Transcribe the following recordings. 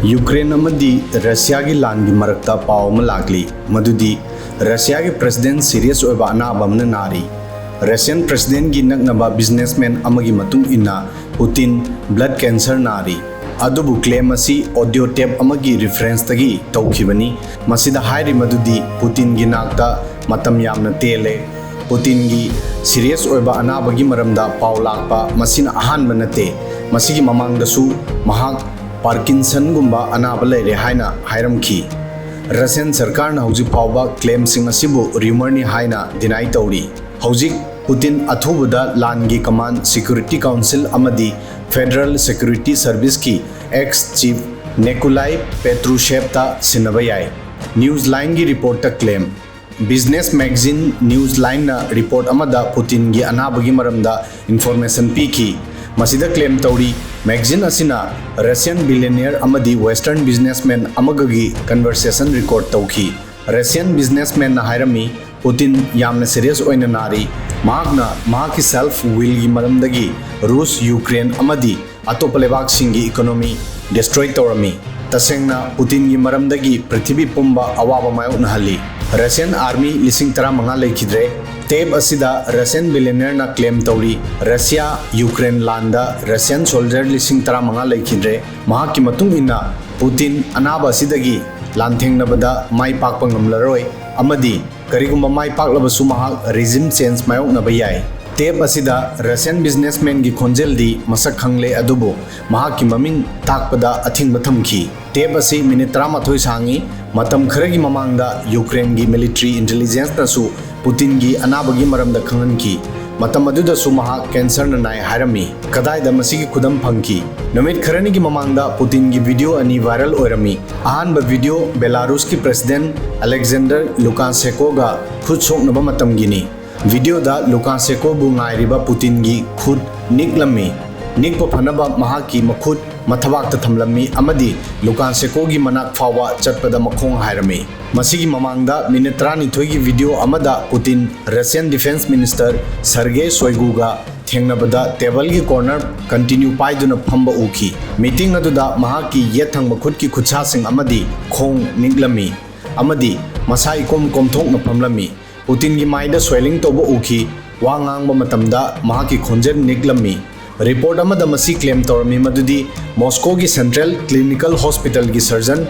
Ukraine अमदी Russia की लान की मरकता पाव में लागली मधुदी रशिया के प्रेसिडेंट सीरियस ओइबा अनाबा अमना नारी रशियन प्रेसिडेंट की नकनबा बिजनेसमैन अमगी मतुंग इन्ना पुतिन ब्लड कैंसर नारी अदुबु क्लेम असी ऑडियो टेप अमगी रेफरेंस तगी तौखिबनी मसिदा हाइरि मधुदी पुतिन की नाकता मतम यामना तेले पुतिन की सीरियस ओइबा अनाबगी मरमदा पाव लागपा मसिना अहानबा नते मसिगी ममांगदसु महाक पार्किंसन गुम्बा अनाब लेरे हाइना हाइरमखी रशियन सरकार ना हौजिक फावबा क्लेम सिंग असिबु रूमरनी हाइना डिनाई तौरी हौजिक पुतिन अथुबुदा लानगी कमांड सिक्योरिटी काउंसिल अमदी फेडरल सिक्योरिटी सर्विस की एक्स चीफ नेकुलाई पेट्रुशेव सिनबा याय न्यूज लाइन की रिपोर्ट तक claim business magazine news line ना रिपोर्ट अमदा पुतिन की अनाबगी मरमदा इन्फॉर्मेशन पीखी मसिदा क्लेम तौरी मैगजीन असिना रशियन बिलियनियर अमदी वेस्टर्न बिजनेसमैन अमगगी कन्वर्सेशन रिकॉर्ड तौखी रशियन बिजनेसमैन ना हाइरमी पुतिन यामना सीरियस ओइना नारी मागना माकी सेल्फ विल की मरमदगी रूस यूक्रेन अमदी अतोप लेबाक सिंगी इकोनॉमी डिस्ट्रॉय तौरमी तसेंगना पुतिन की मरमदगी पृथ्वी पुंबा अवाबा मायोकनहली रशियन आर्मी लिसिंग 15 लेखिद्रे टेब असिदा रशियन बिलियनियर ना क्लेम तौरी रशिया यूक्रेन लांदा रशियन सोल्जर लिसिंग 15 लेखिद्रे महाकी मतुंग इन्ना पुतिन अनाबा असिदगी लांथेंगनबदा माई पाकपा ngamlaroi अमदी करिगुम्बा माई पाकलबसु महाक रिजिम चेंज मायोकनबा याय टेब असिदा रशियन बिजनेसमैन की खोंजेलदी मसक खंगले अदुबो महाकी ममिंग ताकपदा अथिंग थमखी टेब असि मिनिट 13 सांगी मतम खरगी ममांगदा यूक्रेन की मिलिट्री इंटेलिजेंस नसु पुतिन की अनाबगी मरमदा खंगनकी मतम अदुदसु महा कैंसर नाय हारमी कदाइदा मसिगी खुदम फंकी नमित खरनी की ममांगदा पुतिन की वीडियो अनि वायरल ओरमी अहानबा वीडियो बेलारूस की प्रेसिडेंट अलेक्जेंडर लुकाशेंको खुद सोकनबा मतम गिनी वीडियो दा लुकाशेंको बु ngairiba पुतिन की खुद निकलमी निकप फनबा महाकी मखुद मथबाक थमलमी अमदी लुकाशेंको की मनाक फावा चटपदा मखोंग हायरमी मसिगी ममांगदा मिनिट 12 की वीडियो अमदा Putin Russian defence minister Sergei शोइगुगा थेंगनबदा टेबल की कॉर्नर कंटिन्यू पाइदुना फंबा उखी मीटिंग अदुदा महाकी येथंग मखुद की खुदसासिंग अमदी खोंग निकलमी अमदी मसा इकोम कोमथोंग फमलमी पुतिन की माइदा स्वेलिंग तोबो उखी वा ngang मतमदा महाकी खोंजेल निकलमी रिपोर्ट अमदा मसी क्लेम तौरमी मदुदी मॉस्को की सेंट्रल क्लिनिकल हॉस्पिटल की सर्जन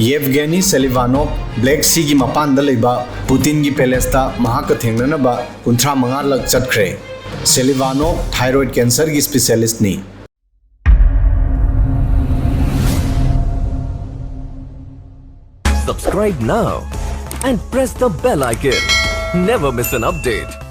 येवगेनी सेलिवानोव ब्लैक सी की मपान लेबा पुतिन की पैलेसता महाक थेंगनबा 35 लक चटख्रे सेलिवानोव थायराइड कैंसर की specialist knee Subscribe now and press the bell icon. Never miss an update.